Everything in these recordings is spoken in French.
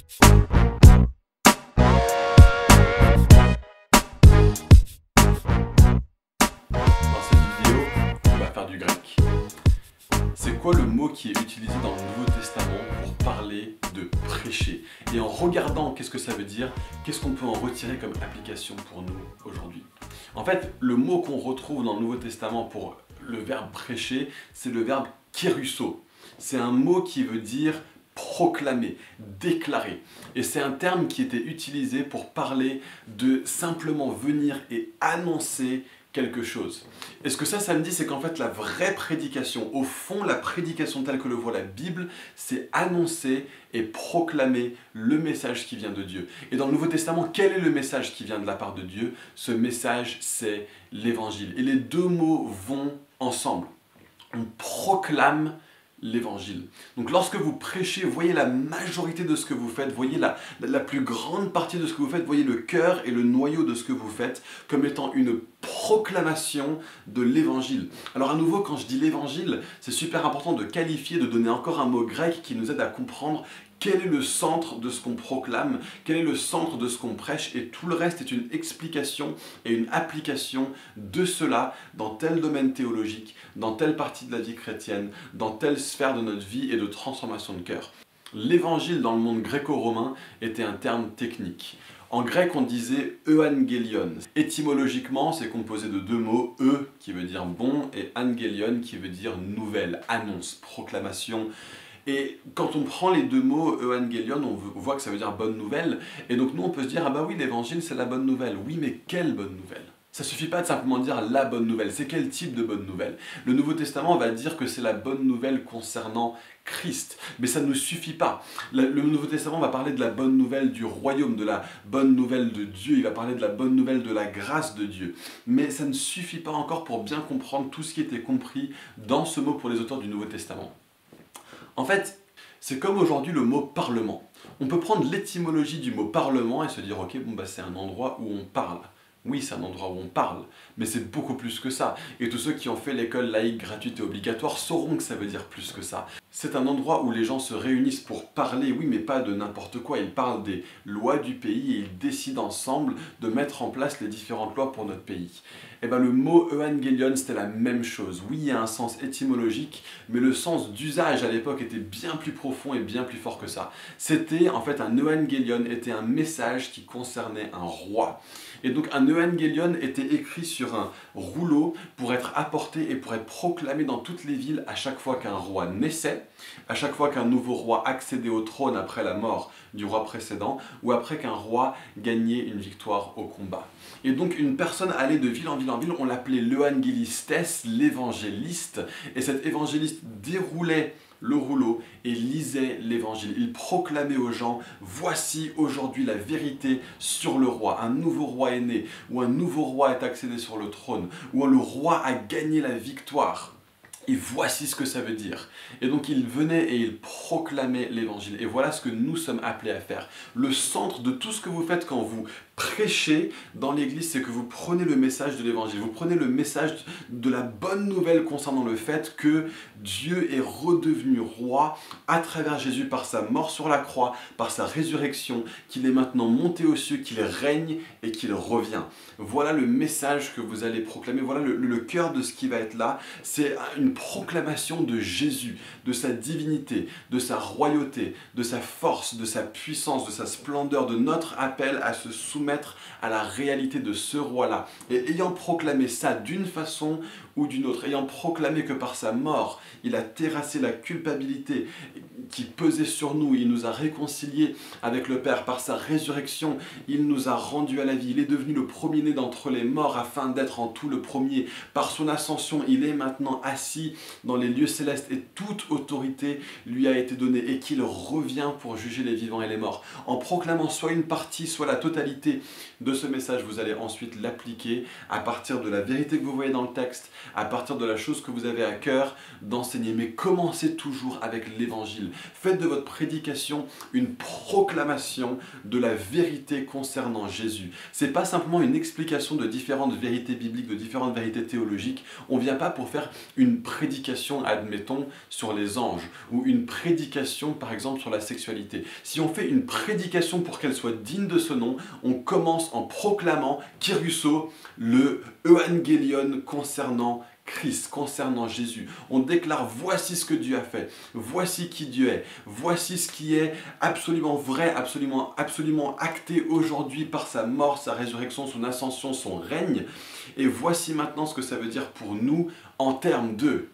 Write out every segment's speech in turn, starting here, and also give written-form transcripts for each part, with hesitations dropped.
Dans cette vidéo, on va faire du grec. C'est quoi le mot qui est utilisé dans le Nouveau Testament pour parler de prêcher? Et en regardant qu'est-ce que ça veut dire, qu'est-ce qu'on peut en retirer comme application pour nous aujourd'hui? En fait, le mot qu'on retrouve dans le Nouveau Testament pour le verbe prêcher, c'est le verbe kérusso. C'est un mot qui veut dire proclamer, déclarer. Et c'est un terme qui était utilisé pour parler de simplement venir et annoncer quelque chose. Et ce que ça me dit, c'est qu'en fait, la vraie prédication, au fond, la prédication telle que le voit la Bible, c'est annoncer et proclamer le message qui vient de Dieu. Et dans le Nouveau Testament, quel est le message qui vient de la part de Dieu? Ce message, c'est l'Évangile. Et les deux mots vont ensemble. On proclame l'Évangile. Donc lorsque vous prêchez, voyez la majorité de ce que vous faites, voyez la plus grande partie de ce que vous faites, voyez le cœur et le noyau de ce que vous faites comme étant une proclamation de l'Évangile. Alors à nouveau, quand je dis l'Évangile, c'est super important de qualifier, de donner encore un mot grec qui nous aide à comprendre quel est le centre de ce qu'on proclame, quel est le centre de ce qu'on prêche, et tout le reste est une explication et une application de cela dans tel domaine théologique, dans telle partie de la vie chrétienne, dans telle sphère de notre vie et de transformation de cœur. L'évangile dans le monde gréco-romain était un terme technique. En grec, on disait euangelion. Étymologiquement, c'est composé de deux mots, qui veut dire bon et angelion qui veut dire nouvelle, annonce, proclamation. Et quand on prend les deux mots euangelion, on voit que ça veut dire bonne nouvelle. Et donc nous, on peut se dire, ah bah oui, l'évangile, c'est la bonne nouvelle. Oui, mais quelle bonne nouvelle? Ça suffit pas de simplement dire la bonne nouvelle. C'est quel type de bonne nouvelle? Le Nouveau Testament va dire que c'est la bonne nouvelle concernant Christ. Mais ça ne nous suffit pas. Le Nouveau Testament va parler de la bonne nouvelle du royaume, de la bonne nouvelle de Dieu. Il va parler de la bonne nouvelle de la grâce de Dieu. Mais ça ne suffit pas encore pour bien comprendre tout ce qui était compris dans ce mot pour les auteurs du Nouveau Testament. En fait, c'est comme aujourd'hui le mot parlement. On peut prendre l'étymologie du mot parlement et se dire ok, bon bah c'est un endroit où on parle. Oui, c'est un endroit où on parle, mais c'est beaucoup plus que ça. Et tous ceux qui ont fait l'école laïque gratuite et obligatoire sauront que ça veut dire plus que ça. C'est un endroit où les gens se réunissent pour parler, oui, mais pas de n'importe quoi. Ils parlent des lois du pays et ils décident ensemble de mettre en place les différentes lois pour notre pays. Et bien le mot euangelion, c'était la même chose. Oui, il y a un sens étymologique, mais le sens d'usage à l'époque était bien plus profond et bien plus fort que ça. C'était, en fait, un euangelion était un message qui concernait un roi. Et donc un euangelion était écrit sur un rouleau pour être apporté et pour être proclamé dans toutes les villes à chaque fois qu'un roi naissait, à chaque fois qu'un nouveau roi accédait au trône après la mort du roi précédent, ou après qu'un roi gagnait une victoire au combat. Et donc une personne allait de ville en ville en ville, on l'appelait l'euangelistes, l'évangéliste, et cet évangéliste déroulait le rouleau et lisait l'évangile. Il proclamait aux gens, voici aujourd'hui la vérité sur le roi. Un nouveau roi est né, ou un nouveau roi est accédé sur le trône, ou le roi a gagné la victoire. Et voici ce que ça veut dire. Et donc il venait et il proclamait l'évangile. Et voilà ce que nous sommes appelés à faire. Le centre de tout ce que vous faites quand vous prêchez dans l'église, c'est que vous prenez le message de l'évangile. Vous prenez le message de la bonne nouvelle concernant le fait que Dieu est redevenu roi à travers Jésus par sa mort sur la croix, par sa résurrection, qu'il est maintenant monté aux cieux, qu'il règne et qu'il revient. Voilà le message que vous allez proclamer. Voilà le cœur de ce qui va être là. C'est une proclamation de Jésus, de sa divinité, de sa royauté, de sa force, de sa puissance, de sa splendeur, de notre appel à se soumettre à la réalité de ce roi-là. Et ayant proclamé ça d'une façon ou d'une autre, ayant proclamé que par sa mort, il a terrassé la culpabilité qui pesait sur nous, il nous a réconciliés avec le Père, par sa résurrection, il nous a rendus à la vie, il est devenu le premier-né d'entre les morts afin d'être en tout le premier. Par son ascension, il est maintenant assis dans les lieux célestes et toute autorité lui a été donnée et qu'il revient pour juger les vivants et les morts. En proclamant soit une partie, soit la totalité de ce message, vous allez ensuite l'appliquer à partir de la vérité que vous voyez dans le texte, à partir de la chose que vous avez à cœur d'enseigner. Mais commencez toujours avec l'évangile. Faites de votre prédication une proclamation de la vérité concernant Jésus. C'est pas simplement une explication de différentes vérités bibliques, de différentes vérités théologiques. On vient pas pour faire une prédication, admettons, sur les anges, ou une prédication, par exemple, sur la sexualité. Si on fait une prédication pour qu'elle soit digne de ce nom, on commence en proclamant Kyrios, le Evangelion concernant Christ, concernant Jésus. On déclare voici ce que Dieu a fait, voici qui Dieu est, voici ce qui est absolument vrai, absolument acté aujourd'hui par sa mort, sa résurrection, son ascension, son règne. Et voici maintenant ce que ça veut dire pour nous en termes de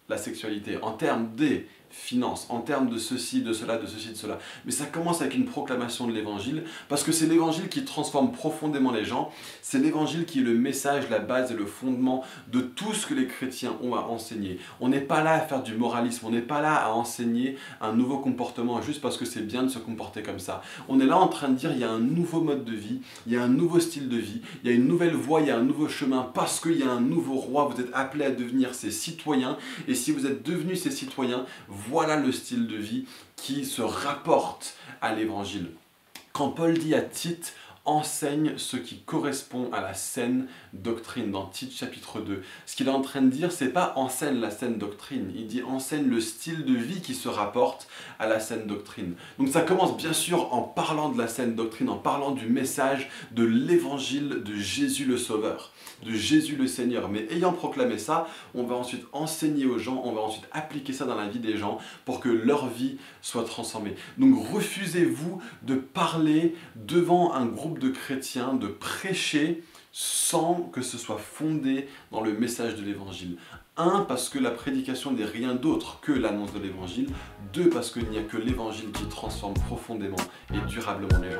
la sexualité, en termes des finances, en termes de ceci, de cela, de ceci, de cela. Mais ça commence avec une proclamation de l'évangile, parce que c'est l'évangile qui transforme profondément les gens, c'est l'évangile qui est le message, la base et le fondement de tout ce que les chrétiens ont à enseigner. On n'est pas là à faire du moralisme, on n'est pas là à enseigner un nouveau comportement juste parce que c'est bien de se comporter comme ça. On est là en train de dire il y a un nouveau mode de vie, il y a un nouveau style de vie, il y a une nouvelle voie, il y a un nouveau chemin, parce qu'il y a un nouveau roi, vous êtes appelés à devenir ses citoyens, et si vous êtes devenus ses citoyens, voilà le style de vie qui se rapporte à l'évangile. Quand Paul dit à Tite, enseigne ce qui correspond à la saine doctrine, dans Tite chapitre 2. Ce qu'il est en train de dire, c'est pas enseigne la saine doctrine, il dit enseigne le style de vie qui se rapporte à la saine doctrine. Donc ça commence bien sûr en parlant de la saine doctrine, en parlant du message de l'évangile de Jésus le Sauveur, de Jésus le Seigneur. Mais ayant proclamé ça, on va ensuite enseigner aux gens, on va ensuite appliquer ça dans la vie des gens pour que leur vie soit transformée. Donc refusez-vous de parler devant un groupe de chrétiens, de prêcher sans que ce soit fondé dans le message de l'évangile. 1, parce que la prédication n'est rien d'autre que l'annonce de l'évangile. 2, parce qu'il n'y a que l'évangile qui transforme profondément et durablement les gens.